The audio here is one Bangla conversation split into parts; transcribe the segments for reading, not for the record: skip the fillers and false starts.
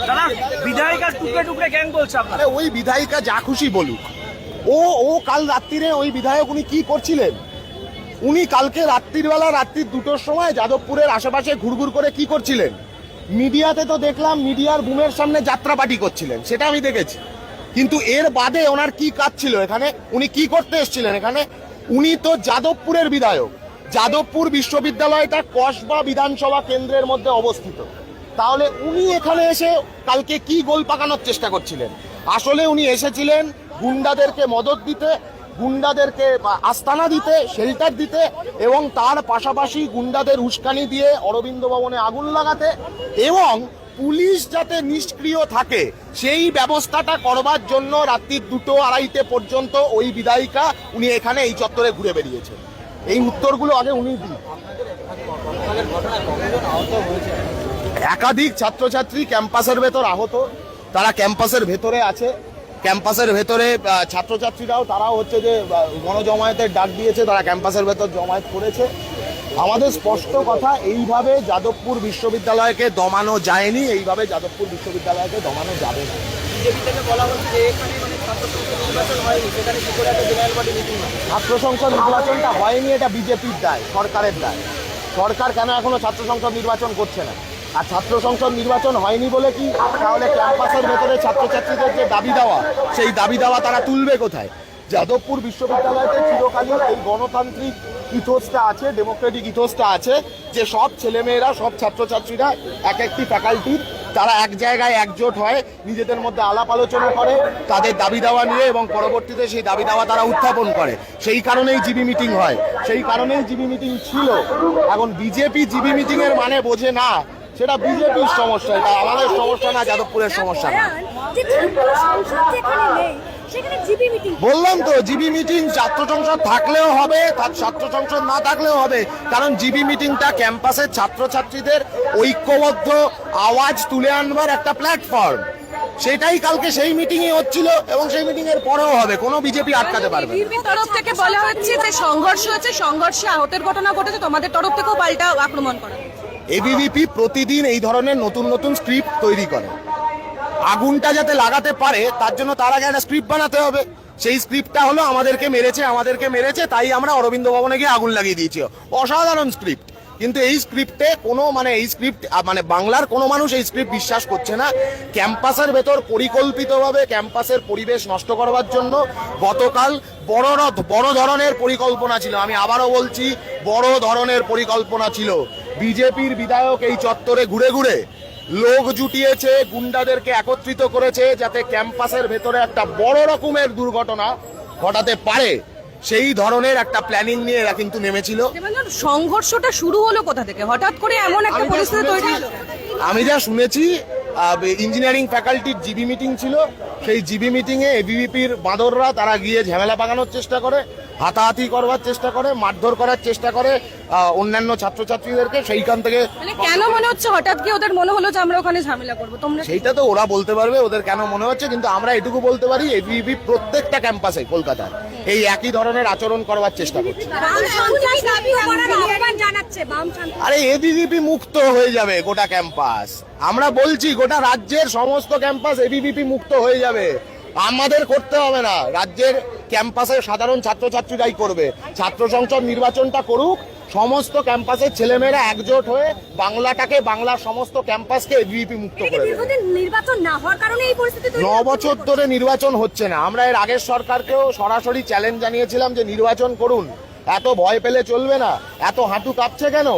দাদা বিধায়িকা টুকরে টুকরে গ্যাং বলছে আপনারা। ওই বিধায়িকা যা খুশি বলুক, ও কাল রাত্রিরে ওই বিধায়ক উনি কি করছিলেন? উনি কালকে রাত্রির 2টোর সময় যাদবপুরের আশেপাশে ঘুরঘুর করে কি করছিলেন? মিডিয়াতে তো দেখলাম মিডিয়ার বুমের সামনে যাত্রা পার্টি করছিলেন, সেটা আমি দেখেছি। কিন্তু এর বাদে ওনার কি কাজ ছিল এখানে? উনি কি করতে এসেছিলেন এখানে? উনি তো যাদবপুরের বিধায়ক। যাদবপুর বিশ্ববিদ্যালয়টা কসবা বিধানসভা কেন্দ্রের মধ্যে অবস্থিত। তাহলে উনি এখানে এসে কালকে কি গোল পাকানোর চেষ্টা করছিলেন? আসলে উনি এসেছিলেন গুন্ডাদেরকে মদত দিতে, গুন্ডাদেরকে আস্তানা দিতে, শেল্টার দিতে, এবং তার পাশাপাশি গুন্ডাদের উস্কানি দিয়ে অরবিন্দ ভবনে আগুন লাগাতে, এবং পুলিশ যাতে নিষ্ক্রিয় থাকে সেই ব্যবস্থাটা করবার জন্য রাত্রি 2-2:30 পর্যন্ত ওই বিধায়িকা উনি এখানে এই চত্বরে ঘুরে বেরিয়েছেন। এই উত্তরগুলো আগে উনি দিন। একাধিক ছাত্রছাত্রী ক্যাম্পাসের ভেতর আহত, তারা ক্যাম্পাসের ভেতরে আছে। ক্যাম্পাসের ভেতরে ছাত্রছাত্রীরাও তারাও হচ্ছে যে গণজমায়েতের ডাক দিয়েছে, তারা ক্যাম্পাসের ভেতর জমায়েত করেছে। আমাদের স্পষ্ট কথা, এইভাবে যাদবপুর বিশ্ববিদ্যালয়কে দমানো যায়নি, এইভাবে যাদবপুর বিশ্ববিদ্যালয়কে দমানো যাবে না। বিজেপি থেকে বলা হচ্ছে এখানে মানে ছাত্র সংসদ নির্বাচন হয়নি, সেখানে কি করে একটা জেনারেল বডি মিটিং হয়? ছাত্র সংসদ নির্বাচনটা হয়নি, এটা বিজেপির দায়, সরকারের দায়। সরকার কেন এখনো ছাত্র সংসদ নির্বাচন করছে না? আর ছাত্র সংসদ নির্বাচন হয়নি বলে কি তাহলে ক্যাম্পাসের ভেতরে ছাত্রছাত্রীদের যে দাবি দেওয়া, সেই দাবি দেওয়া তারা তুলবে কোথায়? যাদবপুর বিশ্ববিদ্যালয়তে চিরকালই এই গণতান্ত্রিক ইথোসটা আছে, ডেমোক্রেটিক ইথোসটা আছে, যে সব ছেলেমেয়েরা, সব ছাত্রছাত্রীরা এক একটি ফ্যাকাল্টির তারা এক জায়গায় একজোট হয়, নিজেদের মধ্যে আলাপ আলোচনা করে তাদের দাবি দেওয়া নিয়ে, এবং পরবর্তীতে সেই দাবি দেওয়া তারা উত্থাপন করে। সেই কারণেই জিবি মিটিং হয়, সেই কারণেই জিবি মিটিং ছিল। এখন বিজেপি জিবি মিটিং এর মানে বোঝে না, সেটা বিজেপির সমস্যা, এটা আমাদের সমস্যা না, যাদবপুরের সমস্যা না। বললাম তো, জিবি মিটিং ছাত্র সংসদ থাকলেও হবে, ছাত্র সংসদ না থাকলেও হবে, কারণ জিবি মিটিংটা ক্যাম্পাসের ছাত্রছাত্রীদের ঐক্যবদ্ধ আওয়াজ তুলে আনবার একটা প্ল্যাটফর্ম। সেটাই কালকে সেই মিটিংই হচ্ছিল, এবং সেই মিটিং এর পরেও হবে, কোনো বিজেপি আটকাতে পারবে না। বিজেপির তরফ থেকে বলা হচ্ছে যে সংঘর্ষ হয়েছে, সংঘর্ষে আহতের ঘটনা ঘটেছে, তোমাদের তরফ থেকেও পাল্টা আক্রমণ করা। এবিভিপি প্রতিদিন এই ধরনের নতুন নতুন স্ক্রিপ্ট তৈরি করে। আগুনটা যাতে লাগাতে পারে তার জন্য তার আগে একটা স্ক্রিপ্ট বানাতে হবে। সেই স্ক্রিপ্টটা হলো আমাদেরকে মেরেছে, তাই আমরা অরবিন্দ ভবনে গিয়ে আগুন লাগিয়ে দিয়েছি। অসাধারণ স্ক্রিপ্ট, কিন্তু এই স্ক্রিপ্টে কোনো বাংলার কোনো মানুষ এই স্ক্রিপ্ট বিশ্বাস করছে না। ক্যাম্পাসের ভেতর পরিকল্পিতভাবে ক্যাম্পাসের পরিবেশ নষ্ট করবার জন্য গতকাল বড় ধরনের পরিকল্পনা ছিল। আমি আবারও বলছি, বড় ধরনের পরিকল্পনা ছিল। বিজেপির বিধায়ক এই চত্বরে ঘুরে ঘুরে লোক জুটিয়েছে, গুন্ডাদেরকে একত্রিত করেছে, যাতে ক্যাম্পাসের ভেতরে একটা বড় রকমের দুর্ঘটনা ঘটাতে পারে। সেই ধরনের একটা প্ল্যানিং নিয়ে এরা কিন্তু নেমেছিল। সংঘর্ষটা শুরু হলো কোথা থেকে? হঠাৎ করে এমন একটা পরিস্থিতি তৈরি হলো? আমি যা শুনেছি, ইঞ্জিনিয়ারিং ফ্যাকাল্টির জিবি মিটিং ছিল, সেই জিবি মিটিং এ এবিভিপির বাঁদররা তারা গিয়ে ঝামেলা পাকানোর চেষ্টা করে, হাতাহাতি করবার চেষ্টা করে, মারধর করার চেষ্টা করে অন্যান্য ছাত্রছাত্রীদেরকে। সেইখান থেকে কেন মনে হচ্ছে হঠাৎ গিয়ে ওদের মনে হলো যে আমরা ওখানে ঝামেলা করবো? তোমরা সেইটা তো ওরা বলতে পারবে ওদের কেন মনে হচ্ছে, কিন্তু আমরা এটুকু বলতে পারি, এবিভিপি প্রত্যেকটা ক্যাম্পাসে কলকাতায় এই একই ধরনের আচরণ করবার চেষ্টা করছে। আরে এবিভিপি মুক্ত হয়ে যাবে গোটা ক্যাম্পাস, আমরা বলছি গোটা রাজ্যের সমস্ত ক্যাম্পাস এবিভিপি মুক্ত হয়ে যাবে। আমাদের করতে হবে না, রাজ্যের ক্যাম্পাসে সাধারণ ছাত্রছাত্রীরাই করবে। ছাত্র সংসদ নির্বাচনটা করুক, সমস্ত ক্যাম্পাসের ছেলেমেয়েরা একজোট হয়ে বাংলার সমস্ত ক্যাম্পাসকে এবিভিপি মুক্ত করে দেবে। নির্বাচন না হওয়ার কারণে এই পরিস্থিতি 9 বছর ধরে নির্বাচন হচ্ছে না। আমরা এর আগের সরকারকেও সরাসরি চ্যালেঞ্জ জানিয়েছিলাম যে নির্বাচন করুন, এত ভয় পেলে চলবে না, এত হাঁটু কাঁপছে কেন?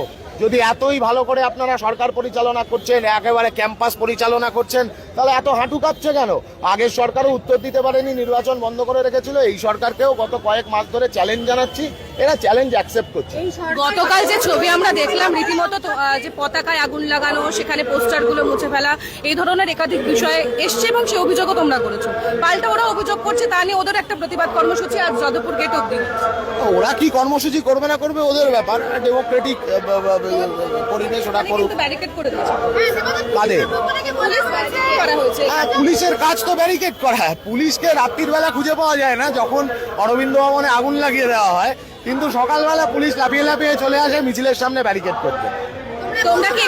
যদি এতই ভালো করে আপনারা সরকার পরিচালনা করছেন, একেবারে ক্যাম্পাস পরিচালনা করছেন, তাহলে এত হাঁটু কাঁপছে কেন? আগের সরকারও উত্তর দিতে পারেনি, নির্বাচন বন্ধ করে রেখেছিল। এই সরকারকেও গত কয়েক মাস ধরে চ্যালেঞ্জ জানাচ্ছি, এরা চ্যালেঞ্জ অ্যাকসেপ্ট করছে। গতকাল যে ছবি আমরা দেখলাম, রীতিমতো যে পতাকায় আগুন লাগানো, সেখানে পোস্টারগুলো মুছে ফেলা, এই ধরনের একাধিক বিষয় এসছে, এবং সেই অভিযোগও তোমরা করেছো। পাল্টা ওরা অভিযোগ করছে, তা নিয়ে ওদের একটা প্রতিবাদ কর্মসূচি আজ যাদবপুর গেট অব্দি। ওরা কি কর্মসূচি করবে না করবে ওদের ব্যাপার, ডেমোক্রেটিক পরিবেশ ওরা করুক। ব্যারিকেড করে দিয়েছে পুলিশের কাজ তো ব্যারিকেড করা। পুলিশকে রাত্রির বেলা খুঁজে পাওয়া যায় না, যখন অরবিন্দ ভবনে আগুন লাগিয়ে দেওয়া হয়, কিন্তু সকালবেলা পুলিশ লাফিয়ে লাফিয়ে চলে আসে মিছিলের সামনে ব্যারিকেড করতে। তোমরা কি